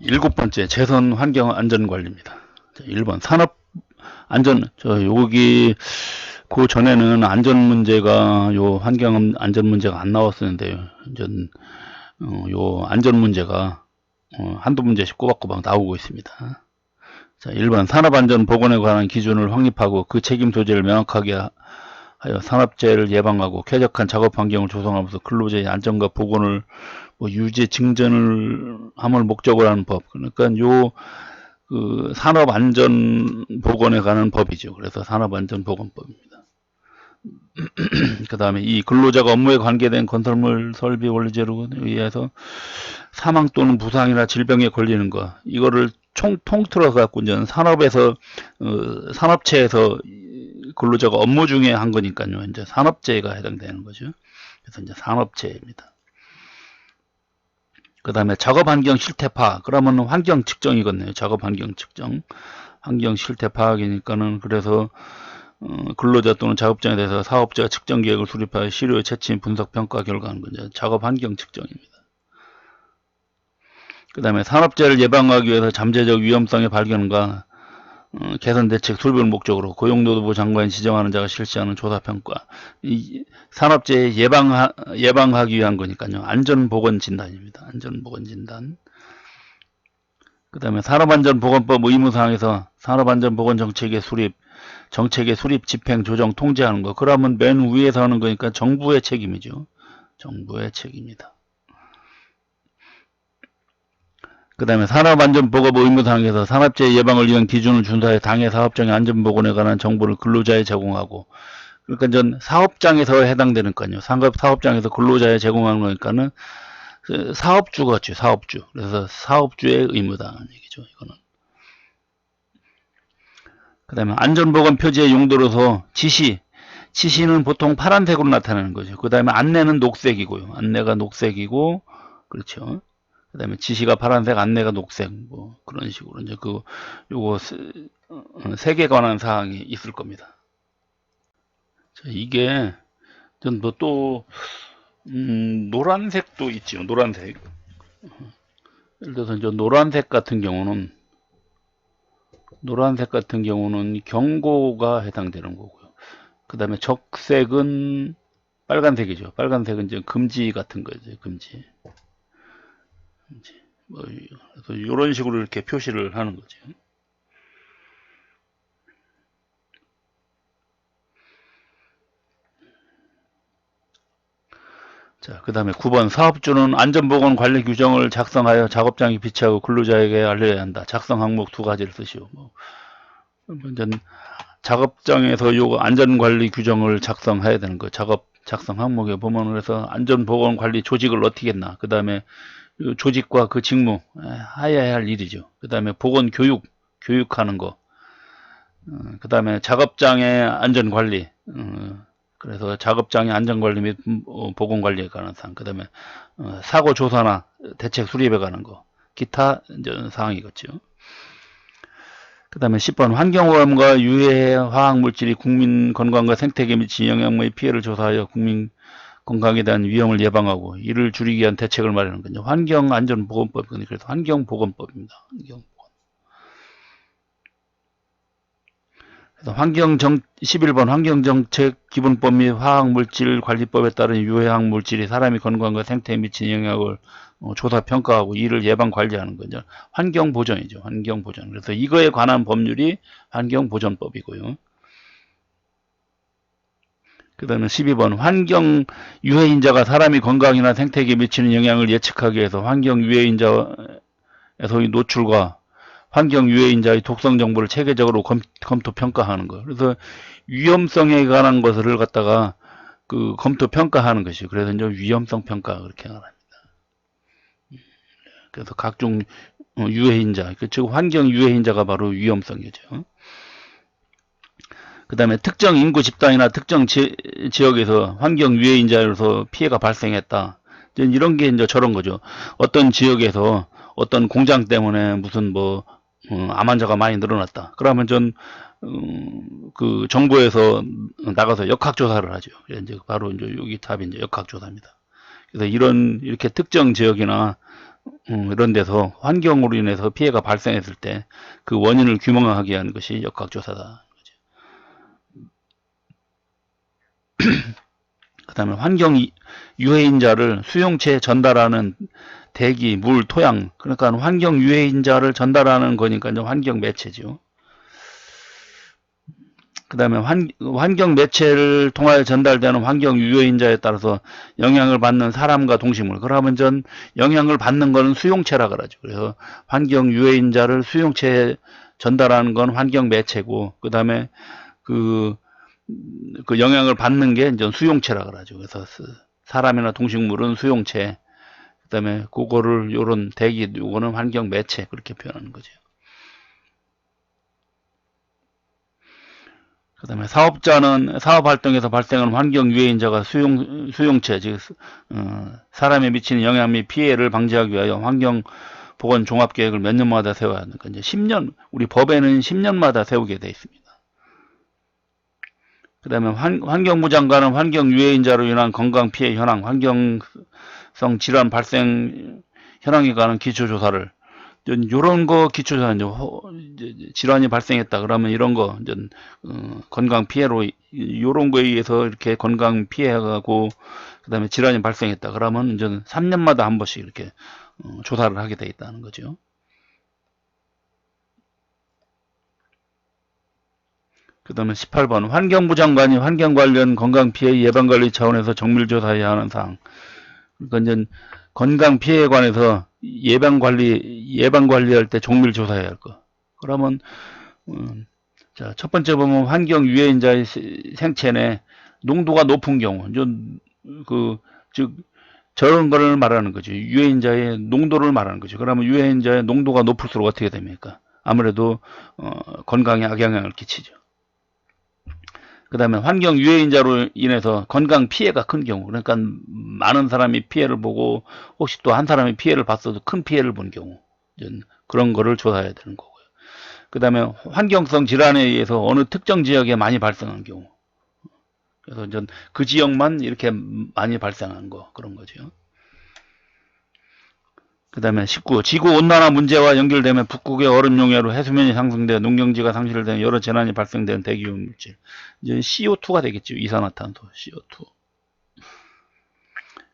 일곱 번째, 재선 환경 안전 관리입니다. 1번 산업 안전, 여기 그 전에는 안전 문제가, 요 환경 안전 문제가 안 나왔었는데요. 요 안전 문제가 한두 문제씩 꼬박꼬박 나오고 있습니다. 자, 1번 산업안전보건에 관한 기준을 확립하고 그 책임 소재를 명확하게 하여 산업재해를 예방하고 쾌적한 작업 환경을 조성하면서 근로자의 안전과 보건을 유지 증진을 함을 목적으로 하는 법. 그러니까 그 산업안전보건에 관한 법이죠. 그래서 산업안전보건법입니다. 그 다음에 이 근로자가 업무에 관계된 건설물 설비 원리제로 의해서 사망 또는 부상이나 질병에 걸리는 거, 이거를 통틀어 갖고 이제 산업에서 산업체에서 근로자가 업무 중에 한 거니까요. 이제 산업재해가 해당되는 거죠. 그래서 이제 산업재해입니다. 그 다음에 작업 환경 실태 파악. 그러면 환경 측정이거든요. 작업 환경 측정. 환경 실태 파악이니까는 그래서 근로자 또는 작업장에 대해서 사업자가 측정 계획을 수립하여 시료의 채취 분석 평가 결과하는 거죠. 작업 환경 측정입니다. 그 다음에 산업재해를 예방하기 위해서 잠재적 위험성의 발견과 개선 대책 수립을 목적으로 고용노동부 장관이 지정하는 자가 실시하는 조사평가. 이 산업재해 예방하기 위한 거니까요. 안전보건진단입니다. 안전보건진단. 그 다음에 산업안전보건법 의무사항에서 산업안전보건 정책의 수립, 집행, 조정, 통제하는 거. 그러면 맨 위에서 하는 거니까 정부의 책임이죠. 정부의 책임이다. 그 다음에 산업안전보건 의무사항에서 산업재해 예방을 위한 기준을 준수하여 당해 사업장의 안전보건에 관한 정보를 근로자에 제공하고, 그러니까 전 사업장에서 해당되는 거요. 사업장에서 근로자에 제공하는 거니까는 사업주겠죠. 사업주. 그래서 사업주의 의무다 얘기죠. 이거는. 그 다음에 안전보건 표지의 용도로서 지시는 보통 파란색으로 나타나는 거죠. 그 다음에 안내는 녹색이고요. 안내가 녹색이고, 그렇죠. 그 다음에 지시가 파란색, 안내가 녹색, 뭐, 그런 식으로, 이제 요거 색에 관한 사항이 있을 겁니다. 자, 이게, 노란색도 있죠. 노란색. 예를 들어서, 이제 노란색 같은 경우는 경고가 해당되는 거고요. 그 다음에 적색은 빨간색이죠. 빨간색은 이제 금지 같은 거죠. 금지. 그래서 이런 식으로 이렇게 표시를 하는 거죠. 자, 그 다음에 9번 사업주는 안전보건 관리 규정을 작성하여 작업장에 비치하고 근로자에게 알려야 한다. 작성 항목 두 가지를 쓰시오. 작업장에서 요 안전관리 규정을 작성해야 되는 거. 작성 항목에 보면 그래서 안전보건 관리 조직을 어떻게 했나. 그 다음에 조직과 그 직무 해야 할 일이죠. 그 다음에 보건 교육하는 거. 그 다음에 작업장의 안전관리. 그래서 작업장의 안전관리 및 보건관리에 관한 사항. 그 다음에 사고 조사나 대책 수립에 관한 거. 기타 이제 사항이겠죠. 그 다음에 10번 환경오염과 유해 화학물질이 국민 건강과 생태계에 미친 영향의 피해를 조사하여 국민 건강에 대한 위험을 예방하고 이를 줄이기 위한 대책을 마련하는 거죠. 환경안전보건법이거든요. 그래서 환경보건법입니다. 그래서 11번 환경정책기본법 및 화학물질관리법에 따른 유해화학물질이 사람의 건강과 생태에 미치는 영향을 조사 평가하고 이를 예방 관리하는 거죠. 환경보전이죠. 환경보전. 그래서 이거에 관한 법률이 환경보전법이고요. 그 다음에 12번 환경 유해인자가 사람의 건강이나 생태계에 미치는 영향을 예측하기 위해서 환경 유해인자에서의 노출과 환경 유해인자의 독성 정보를 체계적으로 검토 평가하는 거. 그래서 위험성에 관한 것을 갖다가 그 검토 평가하는 것이. 그래서 이제 위험성 평가 그렇게 말합니다. 그래서 각종 유해인자, 즉 환경 유해인자가 바로 위험성이죠. 그 다음에 특정 인구 집단이나 특정 지역에서 환경 유해인자로서 피해가 발생했다. 이런 게 이제 저런 거죠. 어떤 지역에서 어떤 공장 때문에 무슨 암 환자가 많이 늘어났다. 그러면 그 정부에서 나가서 역학조사를 하죠. 이제 바로 이제 여기 답이 이제 역학조사입니다. 그래서 이렇게 특정 지역이나 이런 데서 환경으로 인해서 피해가 발생했을 때 그 원인을 규명하게 하는 것이 역학조사다. 그 다음에 환경 유해인자를 수용체에 전달하는 대기, 물, 토양, 그러니까 환경 유해인자를 전달하는 거니까 이제 환경 매체죠. 그 다음에 환경 매체를 통하여 전달되는 환경 유해인자에 따라서 영향을 받는 사람과 동식물. 그러면 전 영향을 받는 거는 수용체라 그러죠. 그래서 환경 유해인자를 수용체에 전달하는 건 환경 매체고, 그 다음에 그 영향을 받는 게 이제 수용체라 그러죠. 그래서 사람이나 동식물은 수용체, 그 다음에 그거를 요런 대기, 요거는 환경 매체 그렇게 표현하는 거죠. 그 다음에 사업자는 사업 활동에서 발생하는 환경 유해인자가 수용체, 즉 사람에 미치는 영향 및 피해를 방지하기 위하여 환경 보건 종합 계획을 몇 년마다 세워야 하니까 이제 10년, 우리 법에는 10년마다 세우게 돼 있습니다. 그 다음에 환경부 장관은 환경 유해인자로 인한 건강 피해 현황, 환경성 질환 발생 현황에 관한 기초조사를, 요런 거 기초조사, 이제 질환이 발생했다 그러면 이런 거 이제 건강 피해로, 요런 거에 의해서 이렇게 건강 피해가고 그 다음에 질환이 발생했다 그러면 이제 3년마다 한 번씩 이렇게 조사를 하게 돼 있다는 거죠. 그 다음에 18번 환경부 장관이 환경 관련 건강 피해 예방 관리 차원에서 정밀 조사해야 하는 사항. 그러니까 이제 건강 피해에 관해서 예방 관리할 때 정밀 조사해야 할 거. 그러면 자, 첫 번째 보면 환경 유해인자의 생체 내 농도가 높은 경우, 즉 저런 거를 말하는 거죠. 유해인자의 농도를 말하는 거죠. 그러면 유해인자의 농도가 높을수록 어떻게 됩니까? 아무래도 건강에 악영향을 끼치죠. 그 다음에 환경 유해인자로 인해서 건강 피해가 큰 경우, 그러니까 많은 사람이 피해를 보고 혹시 또 한 사람이 피해를 봤어도 큰 피해를 본 경우, 그런 거를 조사해야 되는 거고요. 그 다음에 환경성 질환에 의해서 어느 특정 지역에 많이 발생한 경우, 그래서 그 지역만 이렇게 많이 발생한 거, 그런 거죠. 그 다음에 19. 지구온난화 문제와 연결되면 북극의 얼음 용해로 해수면이 상승되어 농경지가 상실되는 여러 재난이 발생되는 대기오염 물질. 이제 CO2가 되겠죠. 이산화탄소, CO2. 그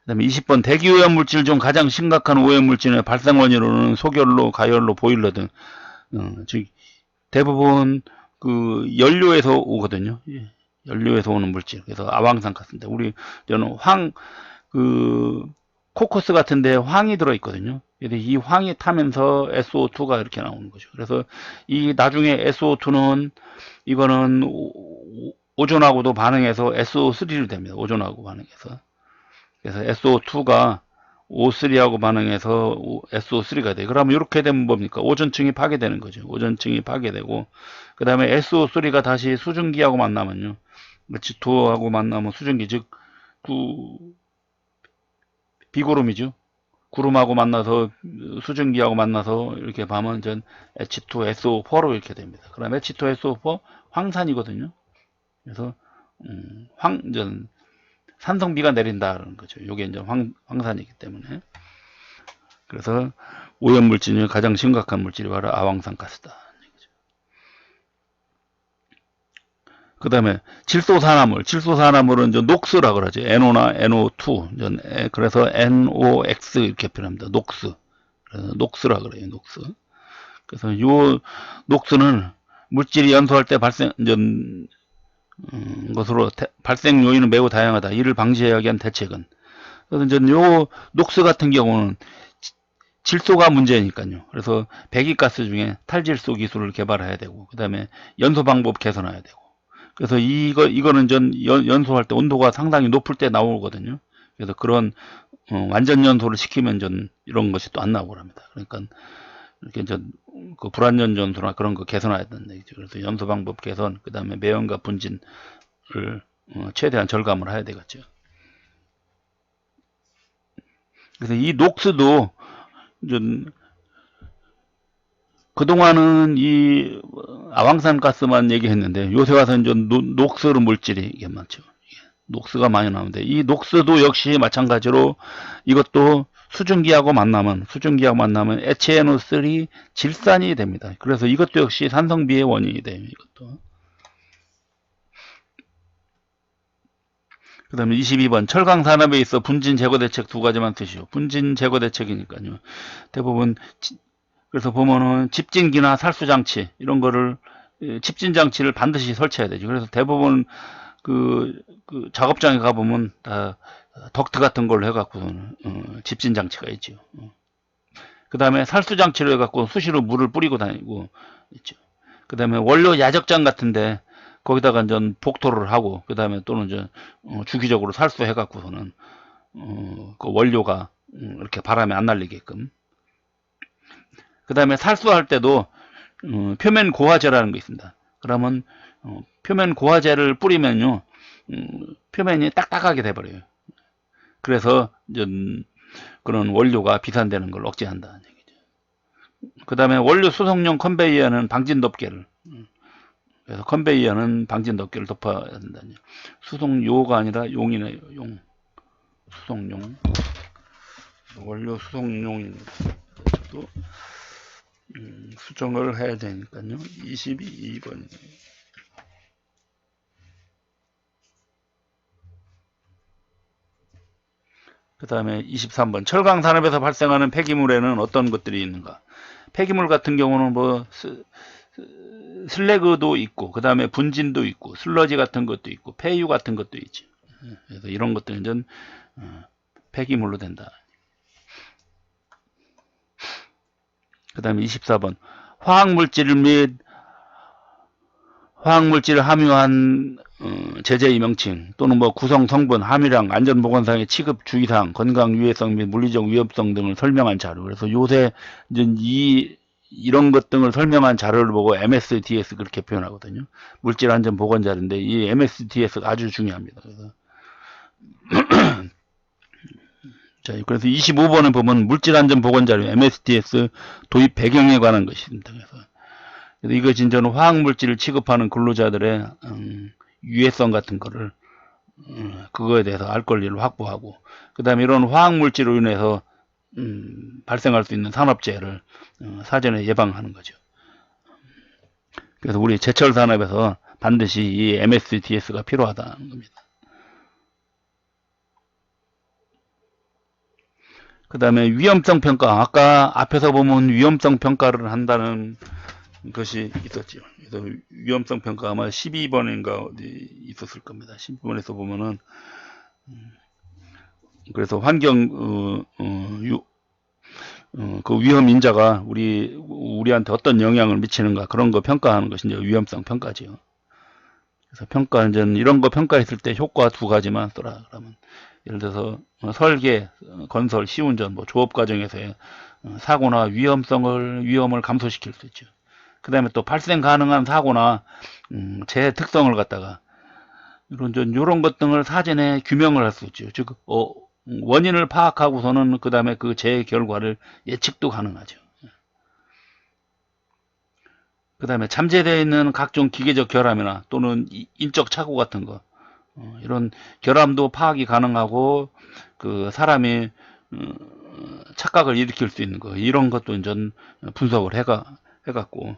다음에 20번 대기오염 물질 중 가장 심각한 오염 물질의 발생 원인으로는 소결로, 가열로, 보일러 등, 즉 대부분 그 연료에서 오거든요. 연료에서 오는 물질. 그래서 아황산가스인데 저는 코코스 같은데 황이 들어있거든요. 그래서 이 황이 타면서 SO2가 이렇게 나오는 거죠. 그래서 이 나중에 SO2는 이거는 오존하고도 반응해서 SO3를 됩니다. 오존하고 반응해서. 그래서 SO2가 O3하고 반응해서 SO3가 돼요. 그러면 이렇게 되면 뭡니까? 오존층이 파괴되는 거죠. 오존층이 파괴되고, 그 다음에 SO3가 다시 수증기하고 만나면요. H2O 하고 만나면 수증기, 즉, 비구름이죠. 구름하고 만나서, 수증기하고 만나서 이렇게 보면 전 H2SO4로 이렇게 됩니다. 그럼 H2SO4 황산이거든요. 그래서, 산성비가 내린다는 거죠. 이게 이제 황산이기 때문에. 그래서 오염물질 중 가장 심각한 물질이 바로 아황산가스다. 그 다음에 질소산화물은 이제 녹스라 그러죠. NO나 NO2. 그래서 NOx 이렇게 표현합니다. 녹스. 그래서 녹스라 그래요. 녹스. 그래서 요 녹스는 물질이 연소할 때 것으로 발생 요인은 매우 다양하다. 이를 방지하기 위한 대책은. 그래서 이제 요 녹스 같은 경우는 질소가 문제니까요. 그래서 배기가스 중에 탈질소 기술을 개발해야 되고, 그 다음에 연소 방법 개선해야 되고. 그래서 이거는 연소할 때 온도가 상당히 높을 때 나오거든요. 그래서 그런 완전 연소를 시키면 이런 것이 또 안 나오고 합니다. 그러니까 이렇게 그 불완전 연소나 그런 거 개선해야 된다. 그래서 연소 방법 개선, 그 다음에 매연과 분진을 최대한 절감을 해야 되겠죠. 그래서 이 녹스도 그동안은 이 아황산 가스만 얘기했는데 요새 와서 이제 녹스 물질이 이게 많죠. 녹스가 많이 나오는데 이 녹스도 역시 마찬가지로 이것도 수증기하고 만나면 HNO3 질산이 됩니다. 그래서 이것도 역시 산성비의 원인이 돼요. 이것도. 그 다음에 22번 철강 산업에 있어 분진 제거 대책 두 가지만 쓰시오. 분진 제거 대책이니까요. 대부분 그래서 보면은 집진기나 살수장치 이런 거를 집진 장치를 반드시 설치해야 되죠. 그래서 대부분 그 작업장에 가보면 다 덕트 같은 걸로 해갖고서는 집진 장치가 있죠. 그 다음에 살수 장치로 해갖고 수시로 물을 뿌리고 다니고 있죠. 그 다음에 원료 야적장 같은데 거기다가 이제 복토를 하고 그 다음에 또는 이제 주기적으로 살수해갖고서는 그 원료가 이렇게 바람에 안 날리게끔. 그 다음에 살수할 때도 표면 고화제라는 게 있습니다. 그러면 표면 고화제를 뿌리면요 표면이 딱딱하게 돼버려요. 그래서 이제 그런 원료가 비산되는 걸 억제한다는 얘기죠. 그 다음에 원료 수송용 컨베이어는 방진 덮개를 그래서 컨베이어는 방진 덮개를 덮어야 된다는 얘기. 수송요가 아니라 용이네요. 용 수송용 원료 수송용입니다. 또 수정을 해야 되니까요. 22번이네요. 그 다음에 23번 철강 산업에서 발생하는 폐기물에는 어떤 것들이 있는가? 폐기물 같은 경우는 뭐 슬래그도 있고 그 다음에 분진도 있고 슬러지 같은 것도 있고 폐유 같은 것도 있죠. 그래서 이런 것들은 전 폐기물로 된다. 그 다음에 24번 화학물질 및 화학물질을 함유한 제재의 명칭 또는 뭐 구성 성분, 함유량, 안전보건상의 취급 주의사항, 건강 유해성 및 물리적 위험성 등을 설명한 자료. 그래서 요새 이제 이런 것 등을 설명한 자료를 보고 MSDS 그렇게 표현하거든요. 물질 안전 보건 자료인데 이 MSDS가 아주 중요합니다. 그래서 자, 그래서 25번에 보면 물질 안전 보건 자료 MSDS 도입 배경에 관한 것입니다. 그래서 이거 진짜는 화학물질을 취급하는 근로자들의 유해성 같은 거를 그거에 대해서 알 권리를 확보하고 그 다음에 이런 화학물질로 인해서 발생할 수 있는 산업재해를 사전에 예방하는 거죠. 그래서 우리 제철 산업에서 반드시 이 MSDS가 필요하다는 겁니다. 그 다음에 위험성 평가. 아까 앞에서 보면 위험성 평가를 한다는 것이 있었죠. 그래서 위험성 평가 아마 12번인가 어디 있었을 겁니다. 12번에서 보면은 그래서 환경 그 위험 인자가 우리한테 어떤 영향을 미치는가 그런 거 평가하는 것이 이제 위험성 평가지요. 그래서 평가 이제 이런 거 평가했을 때 효과 두 가지만 써라. 그러면 예를 들어서 설계, 건설, 시운전, 뭐 조업 과정에서의 사고나 위험을 감소시킬 수 있죠. 그 다음에 또 발생 가능한 사고나 재해 특성을 갖다가 이런 것 등을 사전에 규명을 할 수 있죠. 즉 원인을 파악하고서는 그 다음에 그 재해 결과를 예측도 가능하죠. 그 다음에 잠재되어 있는 각종 기계적 결함이나 또는 인적 착오 같은 거 이런 결함도 파악이 가능하고 그 사람이 착각을 일으킬 수 있는 거 이런 것도 이제 분석을 해갖고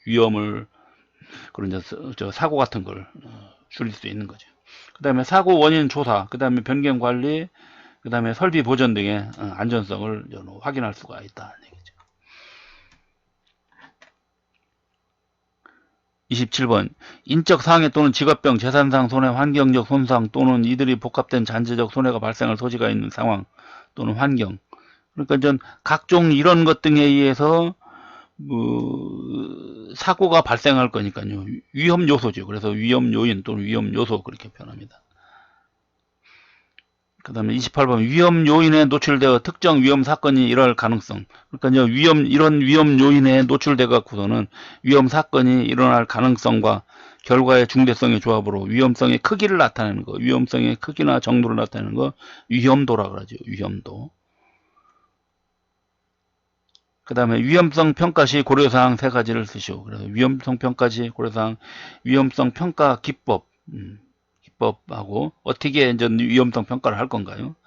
위험을 그런 저 사고 같은 걸 줄일 수 있는 거죠. 그 다음에 사고 원인 조사, 그 다음에 변경 관리, 그 다음에 설비 보전 등의 안전성을 확인할 수가 있다. 27번 인적 상해 또는 직업병, 재산상 손해, 환경적 손상 또는 이들이 복합된 잔재적 손해가 발생할 소지가 있는 상황 또는 환경. 그러니까 전 각종 이런 것 등에 의해서 사고가 발생할 거니까요. 위험 요소죠. 그래서 위험 요인 또는 위험 요소 그렇게 표현합니다. 그 다음에 28번 위험 요인에 노출되어 특정 위험 사건이 일어날 가능성. 그러니까 이런 위험 요인에 노출돼 갖고서는 위험 사건이 일어날 가능성과 결과의 중대성의 조합으로 위험성의 크기를 나타내는 거, 위험성의 크기나 정도를 나타내는 거 위험도라 그러죠. 위험도. 그 다음에 위험성 평가 시 고려사항 세 가지를 쓰시오. 그래서 위험성 평가 시 고려사항, 위험성 평가 기법하고 어떻게 이제 위험성 평가를 할 건가요?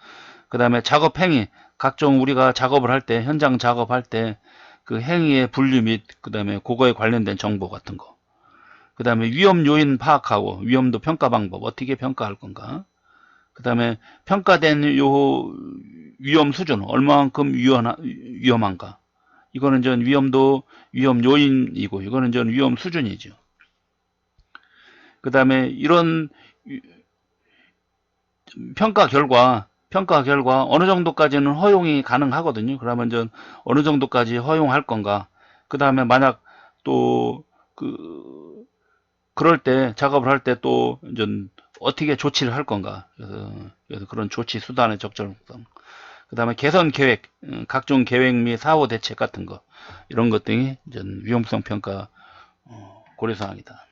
그 다음에 작업 행위, 각종 우리가 작업을 할 때, 현장 작업할 때 그 행위의 분류 및 그 다음에 그거에 관련된 정보 같은 거. 그 다음에 위험 요인 파악하고 위험도 평가 방법, 어떻게 평가할 건가. 그 다음에 평가된 요 위험 수준, 얼마만큼 위험한가. 이거는 전 위험도 위험 요인이고, 이거는 전 위험 수준이죠. 그 다음에 이런 평가 결과 어느 정도까지는 허용이 가능하거든요. 그러면 전 어느 정도까지 허용할 건가. 그 다음에 만약 또 그럴 때 작업을 할 때 또 전 어떻게 조치를 할 건가. 그래서 그런 조치 수단의 적절성. 그 다음에 개선 계획, 각종 계획 및 사후 대책 같은 거, 이런 것 등이 전 위험성 평가 고려사항이다.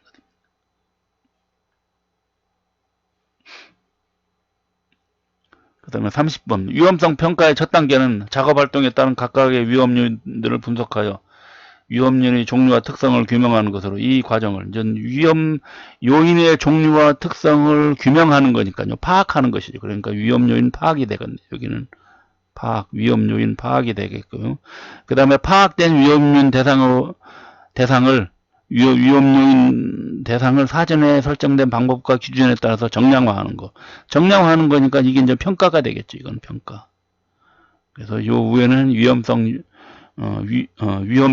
그 다음에 30번 위험성 평가의 첫 단계는 작업 활동에 따른 각각의 위험 요인들을 분석하여 위험 요인의 종류와 특성을 규명하는 것으로 이 과정을 전 위험 요인의 종류와 특성을 규명하는 거니까요. 파악하는 것이죠. 그러니까 위험 요인 파악이 되겠네요. 여기는 위험 요인 파악이 되겠고요. 그 다음에 파악된 위험 요인 위험 요인 대상을 사전에 설정된 방법과 기준에 따라서 정량화하는 거. 정량화하는 거니까 이게 이제 평가가 되겠죠. 이건 평가. 그래서 요 위에는 위험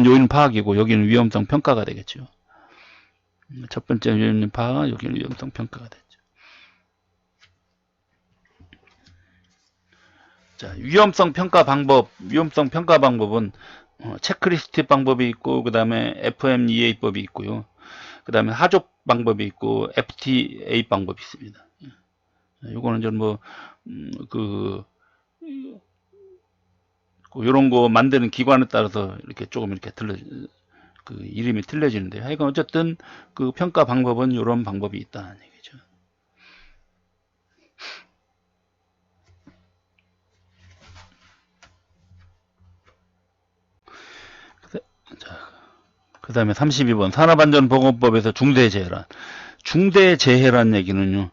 요인 파악이고 여기는 위험성 평가가 되겠죠. 첫 번째 위험 요인 파악, 여기는 위험성 평가가 되죠. 자, 위험성 평가 방법은 체크리스트 방법이 있고, 그 다음에 FMEA법이 있고요. 그 다음에 하족 방법이 있고, FTA 방법이 있습니다. 요거는 좀 요런 거 만드는 기관에 따라서 이렇게 조금 이렇게 이름이 틀려지는데요. 하여간 어쨌든 그 평가 방법은 요런 방법이 있다는 얘기죠. 그 다음에 32번 산업안전보건법에서 중대재해란. 중대재해란 얘기는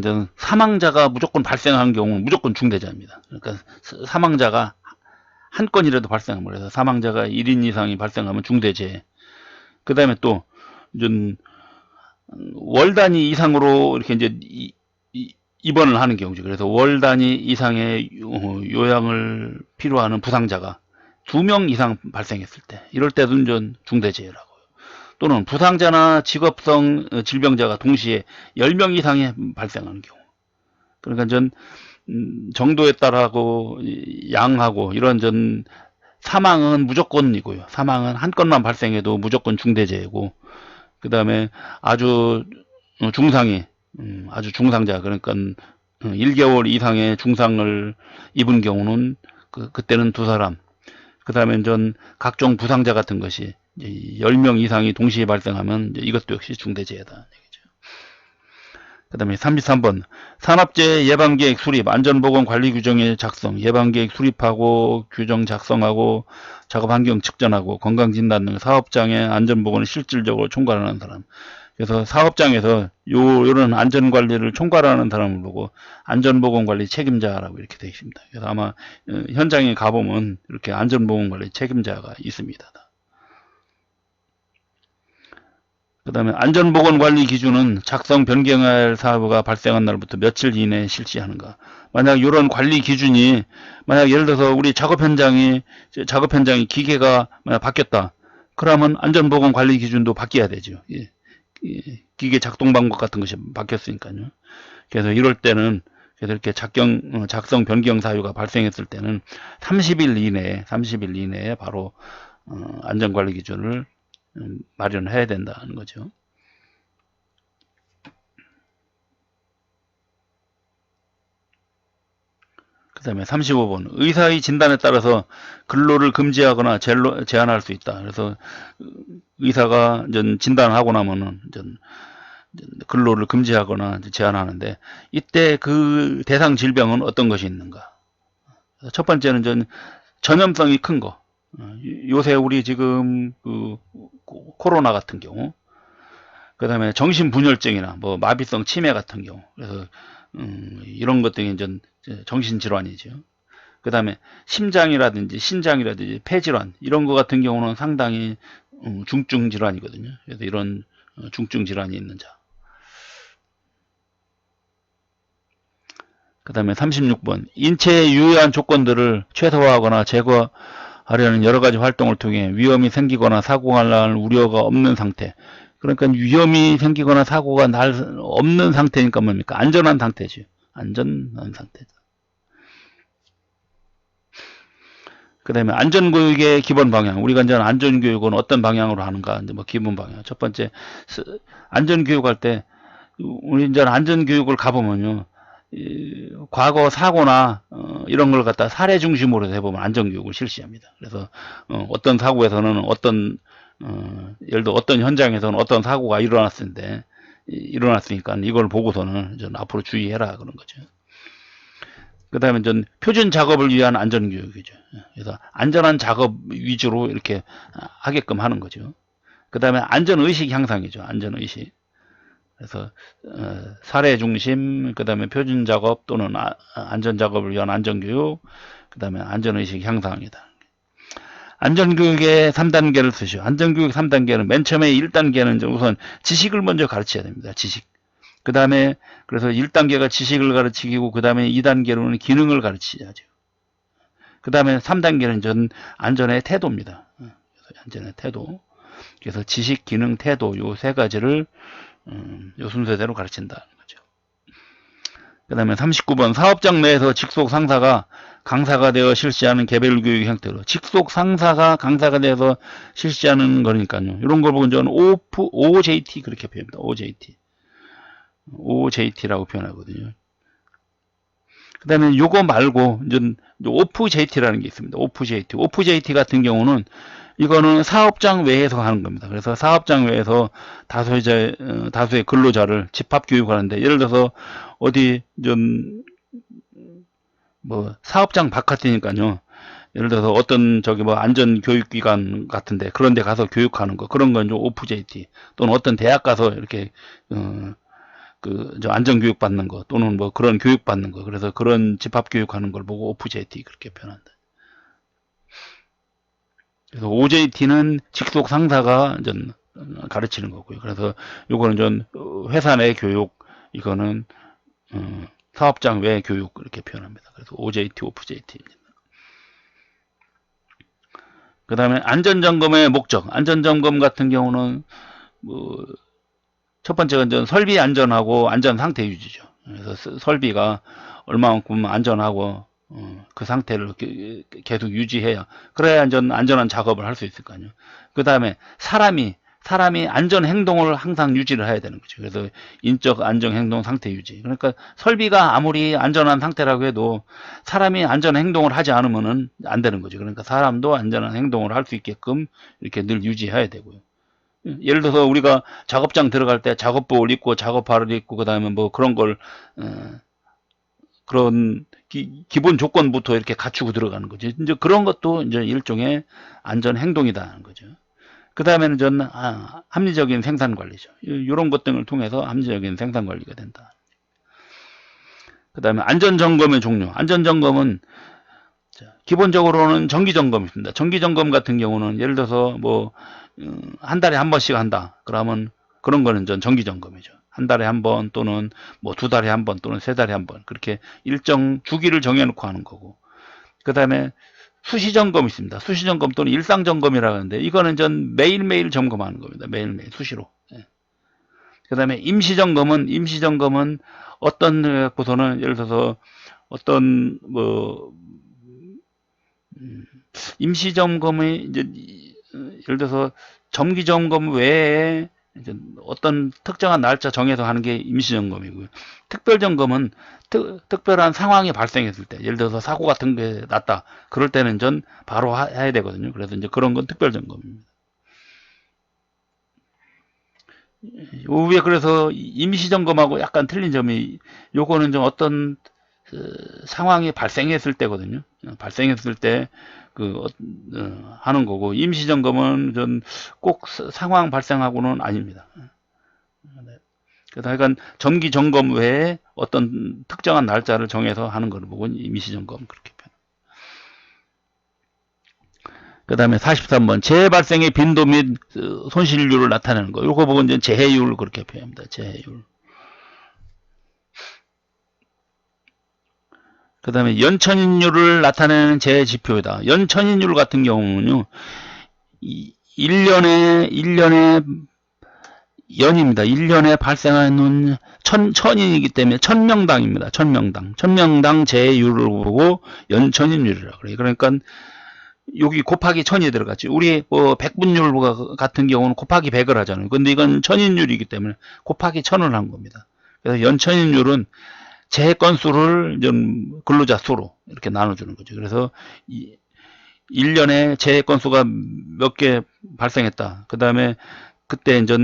저는 사망자가 무조건 발생한 경우는 무조건 중대재해입니다. 그러니까 사망자가 한 건이라도 발생하면, 그래서 사망자가 1인 이상이 발생하면 중대재해. 그 다음에 또 월 단위 이상으로 이렇게 이제 입원을 하는 경우죠. 그래서 월 단위 이상의 요양을 필요하는 부상자가 2명 이상 발생했을 때, 이럴 때도 전 중대재해라고요. 또는 부상자나 직업성 질병자가 동시에 10명 이상이 발생하는 경우. 그러니까 전 정도에 따라하고 양하고 이런 전 사망은 무조건이고요. 사망은 한 건만 발생해도 무조건 중대재해고, 그 다음에 아주 아주 중상자, 그러니까 1개월 이상의 중상을 입은 경우는 그때는 2사람. 그 다음에 전 각종 부상자 같은 것이 10명 이상이 동시에 발생하면 이것도 역시 중대재해다 얘기죠. 그 다음에 33번 산업재해 예방계획 수립, 안전보건관리 규정의 작성, 예방계획 수립하고 규정 작성하고 작업환경 측정하고 건강진단 등 사업장의 안전보건을 실질적으로 총괄하는 사람. 그래서 사업장에서 요런 안전관리를 총괄하는 사람을 보고 안전보건관리 책임자라고 이렇게 되어 있습니다. 그래서 아마 현장에 가보면 이렇게 안전보건관리 책임자가 있습니다. 그 다음에 안전보건관리 기준은 작성 변경할 사고가 발생한 날부터 며칠 이내에 실시하는가. 만약 이런 관리 기준이 만약 예를 들어서 우리 작업 현장이 기계가 만약 바뀌었다. 그러면 안전보건관리 기준도 바뀌어야 되죠. 기계 작동 방법 같은 것이 바뀌었으니까요. 그래서 이럴 때는 이렇게 작성 변경 사유가 발생했을 때는 30일 이내에 바로 안전관리 기준을 마련해야 된다는 거죠. 그 다음에 35번 의사의 진단에 따라서 근로를 금지하거나 제한할 수 있다. 그래서 의사가 진단하고 나면은 근로를 금지하거나 제한하는데, 이때 그 대상 질병은 어떤 것이 있는가. 첫 번째는 전염성이 큰 거. 요새 우리 지금 코로나 같은 경우, 그 다음에 정신분열증이나 마비성 치매 같은 경우, 그래서 이런 것 등이 정신질환이죠. 그 다음에 심장이라든지 신장이라든지 폐질환 이런 거 같은 경우는 상당히 중증 질환이거든요. 그래서 이런 중증 질환이 있는 자. 그 다음에 36번 인체의 유효한 조건들을 최소화하거나 제거하려는 여러 가지 활동을 통해 위험이 생기거나 사고가 날 우려가 없는 상태. 그러니까 위험이 생기거나 사고가 날 없는 상태니까 뭡니까? 안전한 상태죠. 안전한 상태죠. 그 다음에 안전교육의 기본 방향. 우리가 이제 안전교육은 어떤 방향으로 하는가? 이제 뭐 기본 방향. 첫 번째, 안전교육할 때, 우리 이제 안전교육을 가보면요. 과거 사고나, 이런 걸 갖다 사례 중심으로 해보면 안전교육을 실시합니다. 그래서, 어떤 사고에서는 예를 들어 어떤 현장에서는 어떤 사고가 일어났으니까 이걸 보고서는 전 앞으로 주의해라. 그런 거죠. 그 다음에 전 표준 작업을 위한 안전교육이죠. 그래서 안전한 작업 위주로 이렇게 하게끔 하는 거죠. 그 다음에 안전의식 향상이죠. 안전의식. 그래서 사례 중심, 그 다음에 표준 작업 또는 안전 작업을 위한 안전교육, 그 다음에 안전의식 향상이다. 안전교육의 3단계를 쓰시오. 안전교육 3단계는 맨 처음에 1단계는 우선 지식을 먼저 가르쳐야 됩니다. 지식. 그 다음에 그래서 1단계가 지식을 가르치고 그 다음에 2단계로는 기능을 가르치야죠. 그 다음에 3단계는 전 안전의 태도입니다. 안전의 태도. 그래서 지식, 기능, 태도 요 세 가지를 요 순서대로 가르친다는 거죠. 그 다음에 39번 사업장 내에서 직속 상사가 강사가 되어 실시하는 개별 교육 형태로 직속 상사가 강사가 되어서 실시하는 거니까요. 이런 걸 보고 저는 OJT 그렇게 표현합니다. OJT라고 표현하거든요. 그 다음에 요거 말고 이제 OFJT라는 게 있습니다. OFJT 같은 경우는 이거는 사업장 외에서 하는 겁니다. 그래서 사업장 외에서 다수의 근로자를 집합 교육하는데 예를 들어서 어디 좀 뭐 사업장 바깥이니까요. 예를 들어서 어떤 뭐 안전교육기관 같은데 그런 데 가서 교육하는 거 그런 건 좀 OFJT 또는 어떤 대학 가서 이렇게 저 안전교육 받는 거 또는 뭐 그런 교육 받는 거 그래서 그런 집합교육 하는 걸 보고 OFJT 그렇게 표현한다. 그래서 OJT는 직속 상사가 좀 가르치는 거고요. 그래서 요거는 좀 회사 내 교육 이거는 사업장 외 교육 이렇게 표현합니다. 그래서 OJT, OFJT입니다. 그 다음에 안전점검의 목적. 안전점검 같은 경우는 뭐 첫 번째가 이제 설비 안전하고 안전 상태 유지죠. 그래서 설비가 얼마만큼 안전하고 그 상태를 계속 유지해야 그래야 안전한 작업을 할 수 있을 거 아니에요. 그 다음에 사람이 안전 행동을 항상 유지를 해야 되는 거죠. 그래서 인적 안전 행동 상태 유지. 그러니까 설비가 아무리 안전한 상태라고 해도 사람이 안전 행동을 하지 않으면은 안 되는 거죠. 그러니까 사람도 안전한 행동을 할 수 있게끔 이렇게 늘 유지해야 되고요. 예를 들어서 우리가 작업장 들어갈 때 작업복을 입고 작업화를 입고 그다음에 뭐 그런 걸 그런 기본 조건부터 이렇게 갖추고 들어가는 거죠. 이제 그런 것도 이제 일종의 안전 행동이다는 거죠. 그 다음에는 저는 합리적인 생산 관리죠. 이런 것 등을 통해서 합리적인 생산 관리가 된다. 그 다음에 안전 점검의 종류. 안전 점검은 기본적으로는 정기 점검이 있습니다. 정기 점검 같은 경우는 예를 들어서 뭐 한 달에 한 번씩 한다. 그러면 그런 거는 전 정기 점검이죠. 한 달에 한 번 또는 뭐 2달에 한 번 또는 3달에 한 번 그렇게 일정 주기를 정해놓고 하는 거고. 그 다음에 수시 점검이 있습니다. 수시 점검 또는 일상 점검이라고 하는데 이거는 전 매일매일 점검하는 겁니다. 매일매일 수시로. 그 다음에 임시 점검은 어떤 곳에서는 예를 들어서 어떤 뭐 임시 점검이 이제 예를 들어서 정기 점검 외에 이제 어떤 특정한 날짜 정해서 하는 게 임시 점검이고요. 특별 점검은 특별한 상황이 발생했을 때, 예를 들어서 사고 같은 게 났다. 그럴 때는 전 바로 해야 되거든요. 그래서 이제 그런 건 특별 점검입니다. 요 위에 그래서 임시 점검하고 약간 틀린 점이 요거는 좀 어떤 상황이 발생했을 때거든요. 발생했을 때 하는 거고 임시 점검은 전 꼭 상황 발생하고는 아닙니다. 그래서 하여간 정기 점검 외에 어떤 특정한 날짜를 정해서 하는 걸 보고 임시 점검 그렇게 표현. 그 다음에 43번 재발생의 빈도 및 손실률을 나타내는 거. 이거 보고 이제 재해율 그렇게 표현합니다. 재해율. 그 다음에 연천인율을 나타내는 재해지표이다. 연천인율 같은 경우는요, 1년에 연입니다. 1년에 발생하는 천인이기 때문에 1000명당입니다. 1000명당. 1000명당 재해율을 보고 연천인율이라고 그래요. 그러니까 여기 곱하기 1000이 들어갔지. 우리 뭐 백분율 같은 경우는 곱하기 100을 하잖아요. 근데 이건 천인율이기 때문에 곱하기 1000을 한 겁니다. 그래서 연천인율은 재해 건수를 근로자 수로 이렇게 나눠주는 거죠. 그래서 1년에 재해 건수가 몇 개 발생했다. 그 다음에 그때 이제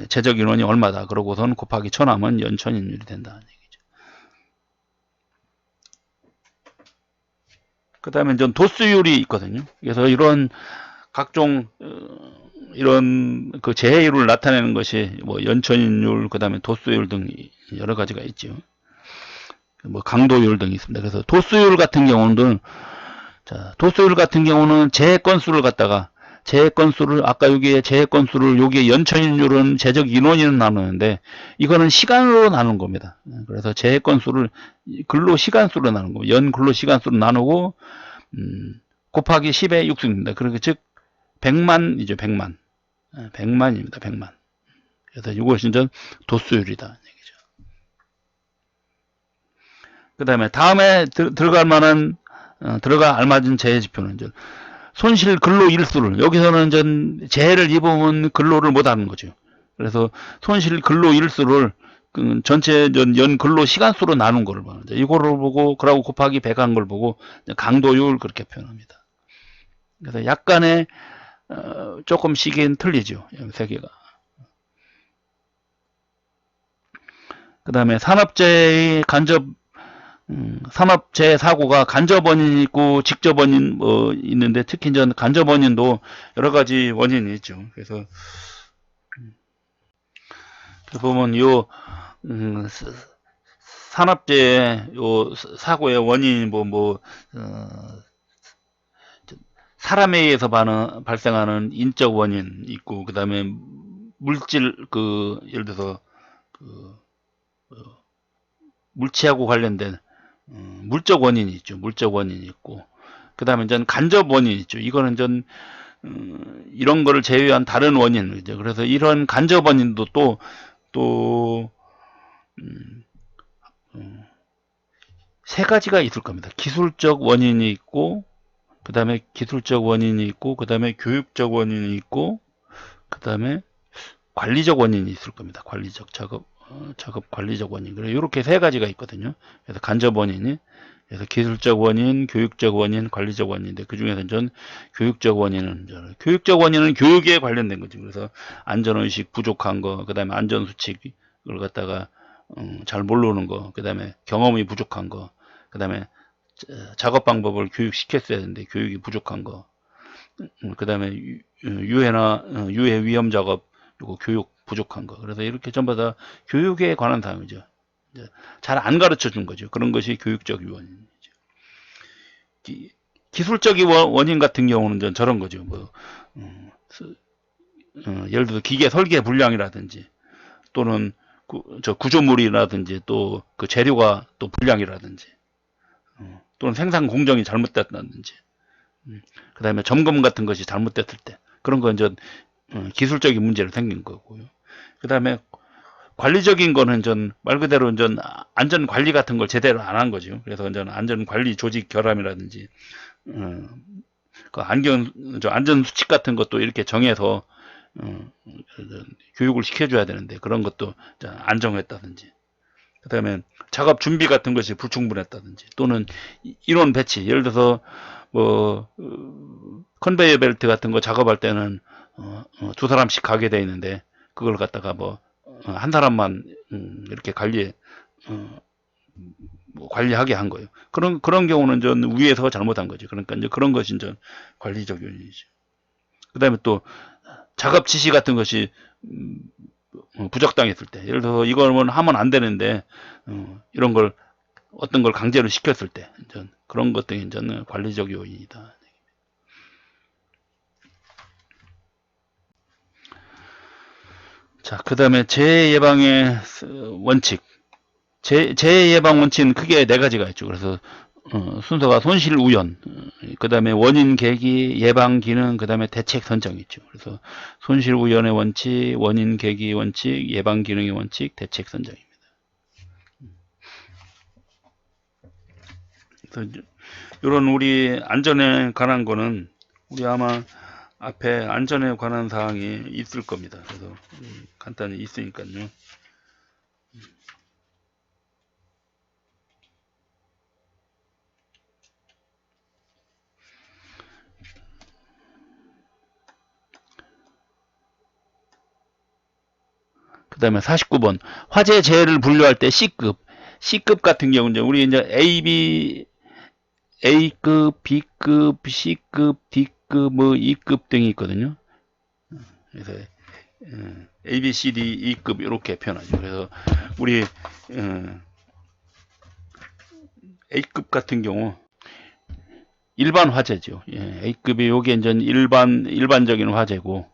재적 인원이 얼마다. 그러고선 곱하기 1000 하면 연천인율이 된다는 얘기죠. 그 다음에 이제 도수율이 있거든요. 그래서 이런 각종 이런 그 재해율을 나타내는 것이 뭐 연천인율, 그 다음에 도수율 등 여러 가지가 있죠. 뭐 강도율 등이 있습니다. 그래서 도수율 같은 경우는 도수율 같은 경우는 재해 건수를 갖다가 재해 건수를 아까 여기에 재해 건수를 여기에 연천인율은 재적 인원으로 나누는데 이거는 시간으로 나눈 겁니다. 그래서 재해 건수를 근로 시간수로 나눈 거고 연 근로 시간수로 나누고 곱하기 10의 6승입니다. 그러니까 즉 100만이죠. 100만. 100만입니다. 100만. 그래서 이것이 이제 도수율이다. 그 다음에 다음에 들어갈 알맞은 재해 지표는 이제 손실 근로 일수를 여기서는 이제 재해를 입으면 근로를 못 하는 거죠. 그래서 손실 근로 일수를 전체 연 근로 시간수로 나눈 거를 보는 거죠. 이거를 보고 그러고 곱하기 100 한 걸 보고 강도율 그렇게 표현합니다. 그래서 약간의 조금씩은 틀리죠. 세 개가. 그 다음에 산업재해의 산업재해 사고가 간접 원인이 있고 직접 원인 있는데 특히 이제 간접 원인도 여러 가지 원인이 있죠. 그래서 보면 요 산업재해 요 사고의 원인이 사람에 의해서 발생하는 인적 원인 있고 그 다음에 물질 예를 들어서 물체하고 관련된 물적 원인이 있죠. 물적 원인이 있고 그 다음에 이제 간접 원인이 있죠. 이거는 전 이런 거를 제외한 다른 원인이죠. 그래서 이런 간접 원인도 또 세 가지가 있을 겁니다. 기술적 원인이 있고 그 다음에 기술적 원인이 있고 그 다음에 교육적 원인이 있고 그 다음에 관리적 원인이 있을 겁니다. 관리적 작업 관리적 원인. 그래 이렇게 세 가지가 있거든요. 그래서 간접 원인이 그래서 기술적 원인, 교육적 원인, 관리적 원인인데 그 중에서 전 교육적 원인은 교육에 관련된 거죠. 그래서 안전의식 부족한 거, 그 다음에 안전수칙을 갖다가 잘 모르는 거, 그 다음에 경험이 부족한 거, 그 다음에 작업 방법을 교육시켰어야 되는데 교육이 부족한 거, 그 다음에 유해 위험 작업 그리고 교육 부족한 거. 그래서 이렇게 전부 다 교육에 관한 사항이죠. 잘 안 가르쳐 준 거죠. 그런 것이 교육적 원인이죠. 기술적인 원인 같은 경우는 저런 거죠. 예를 들어서 기계 설계 불량이라든지 또는 구조물이라든지 또 그 재료가 또 불량이라든지 또는 생산 공정이 잘못됐다든지 그 다음에 점검 같은 것이 잘못됐을 때 그런 건 기술적인 문제로 생긴 거고요. 그 다음에 관리적인 거는 말 그대로 안전 관리 같은 걸 제대로 안 한 거죠. 그래서 안전 관리 조직 결함이라든지 그 안전 수칙 같은 것도 이렇게 정해서 교육을 시켜줘야 되는데 그런 것도 안 정했다든지 그 다음에 작업 준비 같은 것이 불충분했다든지 또는 인원 배치 예를 들어서 컨베이어 벨트 같은 거 작업할 때는 두 사람씩 가게 돼 있는데 그걸 갖다가 한 사람만 이렇게 관리하게 한 거예요. 그런 경우는 위에서 잘못한 거죠. 그러니까 이제 그런 것이 관리적 요인이죠. 그 다음에 또 작업 지시 같은 것이 부적당했을 때, 예를 들어서 이걸 하면 안 되는데 이런 걸 어떤 걸 강제로 시켰을 때 그런 것들이 이제 관리적 요인이다. 자, 그 다음에 재해 예방의 원칙. 재해 예방 원칙은 크게 네 가지가 있죠. 그래서 순서가 손실 우연, 그 다음에 원인 계기, 예방 기능, 그 다음에 대책 선정이 있죠. 그래서 손실 우연의 원칙, 원인 계기 원칙, 예방 기능의 원칙, 대책 선정입니다. 그래서 이런 우리 안전에 관한 거는 우리 아마 앞에 안전에 관한 사항이 있을 겁니다. 그래서 간단히 있으니까요. 그 다음에 49번. 화재 재해를 분류할 때 C급. C급 같은 경우는 우리 이제 A급, B급, C급, D급, 뭐 E급 등이 있거든요. 그래서 A, B, C, D, E급 이렇게 표현하죠. 그래서 우리 A급 같은 경우 일반 화재죠. 예, A급이 요게 이제 일반적인 화재고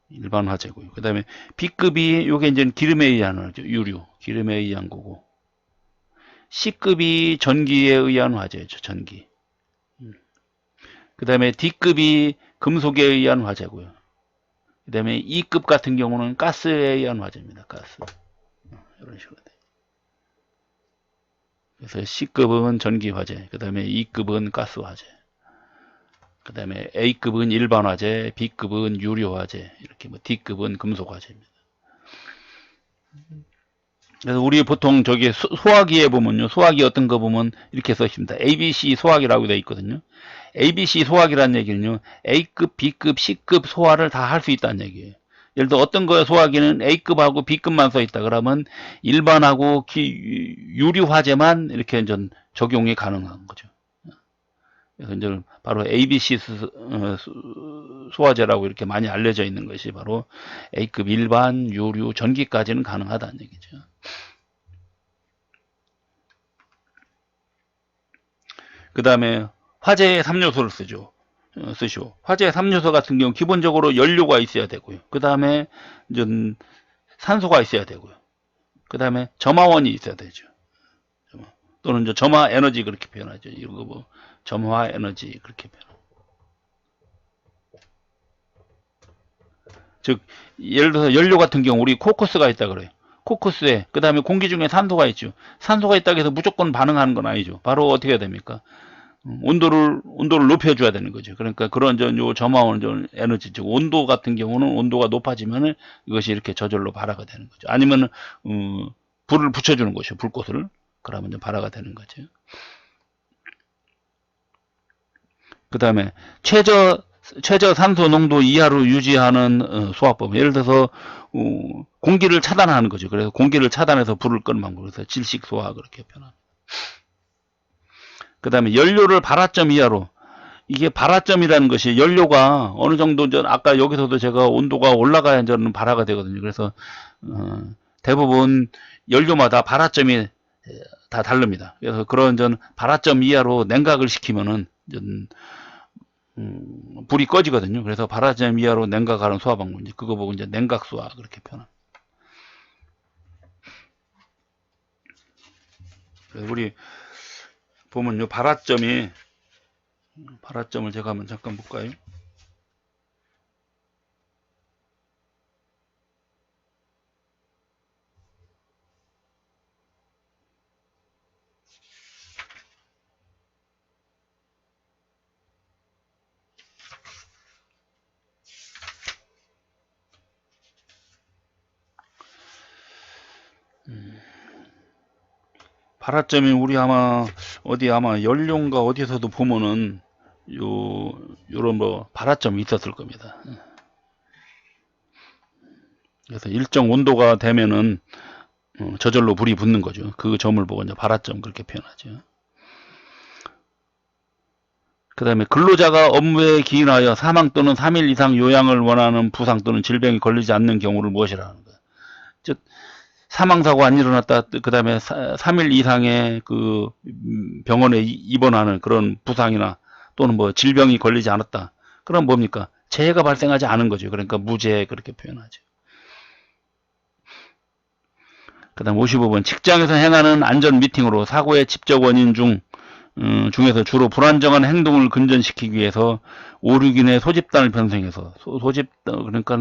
일반 화재고요. 그 다음에 B급이 요게 이제 기름에 의한 화재, 유류, 기름에 의한 거고 C급이 전기에 의한 화재죠. 전기. 그 다음에 D급이 금속에 의한 화재고요. 그 다음에 E급 같은 경우는 가스에 의한 화재입니다. 가스. 이런 식으로 돼요. 그래서 C급은 전기 화재, 그 다음에 E급은 가스 화재, 그 다음에 A급은 일반 화재, B급은 유료 화재, 이렇게 뭐 D급은 금속 화재입니다. 그래서 우리 보통 저기 소화기에 보면요, 소화기 어떤 거 보면 이렇게 써 있습니다. ABC 소화기라고 되어 있거든요. ABC 소화기라는 얘기는요, A급, B급, C급 소화를 다 할 수 있다는 얘기예요. 예를 들어 어떤 거 소화기는 A급하고 B급만 써 있다 그러면 일반하고 유리 화재만 이렇게 전 적용이 가능한 거죠. 그래서 이제 바로 ABC 소화제라고 이렇게 많이 알려져 있는 것이 바로 A급 일반, 유류, 전기까지는 가능하다는 얘기죠. 그 다음에 화재의 3요소를 쓰시오. 화재의 3요소 같은 경우 기본적으로 연료가 있어야 되고요. 그 다음에 이제 산소가 있어야 되고요. 그 다음에 점화원이 있어야 되죠. 또는 이제 점화 에너지 그렇게 표현하죠. 이거 뭐 점화 에너지 그렇게 표현. 즉 예를 들어서 연료 같은 경우 우리 코커스가 있다 그래요. 코커스에 그 다음에 공기 중에 산소가 있죠. 산소가 있다고 해서 무조건 반응하는 건 아니죠. 바로 어떻게 해야 됩니까? 온도를 높여줘야 되는 거죠. 그러니까 그런 요 점화원 에너지, 즉 온도 같은 경우는 온도가 높아지면 이것이 이렇게 저절로 발화가 되는 거죠. 아니면 불을 붙여주는 것이죠. 불꽃을. 그러면 이제 발화가 되는 거죠. 그 다음에 최저 산소 농도 이하로 유지하는 소화법. 예를 들어서 공기를 차단하는 거죠. 그래서 공기를 차단해서 불을 끄는 방법. 그래서 질식 소화 그렇게 표현합니다. 그 다음에 연료를 발화점 이하로. 이게 발화점이라는 것이 연료가 어느 정도 아까 여기서도 제가 온도가 올라가야 저는 발화가 되거든요. 그래서 대부분 연료마다 발화점이 다 다릅니다. 그래서 그런 발화점 이하로 냉각을 시키면은 불이 꺼지거든요. 그래서 발화점 이하로 냉각하는 소화 방법, 그거 보고 이제 냉각 소화 그렇게 표현합니다. 그래서 우리 보면요, 발화점을 제가 한번 잠깐 볼까요? 발화점이 우리 아마 연료인가 어디서도 보면은 요런 뭐 발화점이 있었을 겁니다. 그래서 일정 온도가 되면은 저절로 불이 붙는 거죠. 그 점을 보고 이제 발화점 그렇게 표현하죠. 그 다음에 근로자가 업무에 기인하여 사망 또는 3일 이상 요양을 원하는 부상 또는 질병이 걸리지 않는 경우를 무엇이라 하는 거예요. 즉 사망사고 안 일어났다. 그 다음에 3일 이상의 그 병원에 입원하는 그런 부상이나 또는 뭐 질병이 걸리지 않았다. 그럼 뭡니까? 재해가 발생하지 않은 거죠. 그러니까 무재해 그렇게 표현하죠. 그 다음 55번 직장에서 행하는 안전 미팅으로 사고의 직접 원인 중에서 주로 불안정한 행동을 근전시키기 위해서 5, 6인의 소집단을 편성해서 소집단 그러니까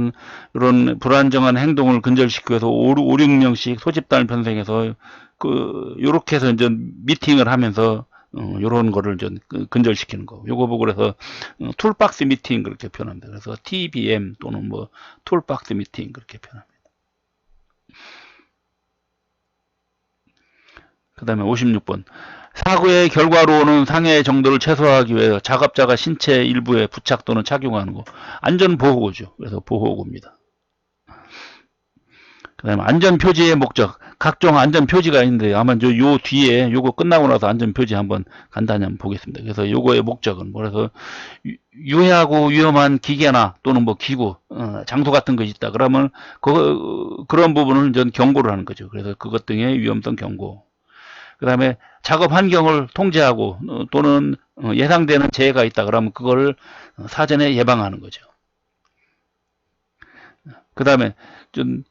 이런 불안정한 행동을 근절시키기 위해서 5, 6명씩 소집단을 편성해서 그 요렇게 해서 이제 미팅을 하면서 요런 거를 좀 근절시키는 거. 요거 보고 그래서 툴박스 미팅 그렇게 표현합니다. 그래서 TBM 또는 뭐 툴박스 미팅 그렇게 표현합니다. 그 다음에 56번 사고의 결과로 는 상해 정도를 최소화하기 위해 작업자가 신체 일부에 부착 또는 착용하는 거 안전보호구죠. 그래서 보호구입니다. 그 다음에 안전표지의 목적 각종 안전표지가 있는데 아마 요 뒤에 요거 끝나고 나서 안전표지 한번 간단히 한번 보겠습니다. 그래서 요거의 목적은 그래서 유해하고 위험한 기계나 또는 뭐 기구 장소 같은 것이 있다 그러면 그런 부분은 전 경고를 하는 거죠. 그래서 그것 등의 위험성 경고. 그 다음에 작업 환경을 통제하고 또는 예상되는 재해가 있다 그러면 그걸 사전에 예방하는 거죠. 그 다음에 좀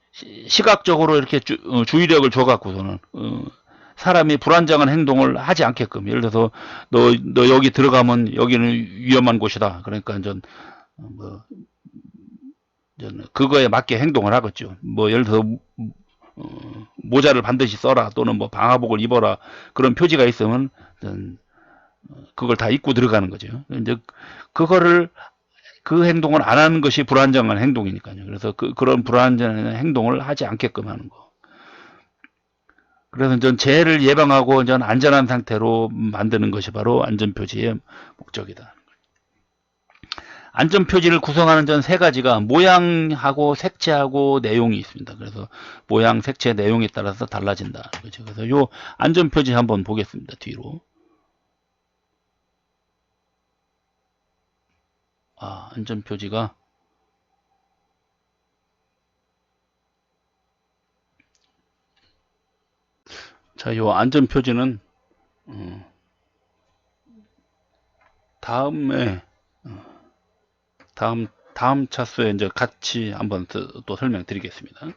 시각적으로 이렇게 주의력을 줘갖고서는 사람이 불안정한 행동을 하지 않게끔 예를 들어서 너 여기 들어가면 여기는 위험한 곳이다. 그러니까 뭐 그거에 맞게 행동을 하겠죠. 뭐 예를 들어서 모자를 반드시 써라 또는 뭐 방화복을 입어라 그런 표지가 있으면 그걸 다 입고 들어가는 거죠. 이제 그거를 그 행동을 안 하는 것이 불안정한 행동이니까요. 그래서 그런 불안정한 행동을 하지 않게끔 하는 거. 그래서 전 재해를 예방하고 전 안전한 상태로 만드는 것이 바로 안전표지의 목적이다. 안전표지를 구성하는 전 세 가지가 모양하고 색채하고 내용이 있습니다. 그래서 모양, 색채, 내용에 따라서 달라진다. 그렇죠? 그래서 요 안전표지 한번 보겠습니다. 뒤로. 안전표지가 자, 요 안전표지는 다음에 다음 차수에 이제 같이 한번 또 설명드리겠습니다.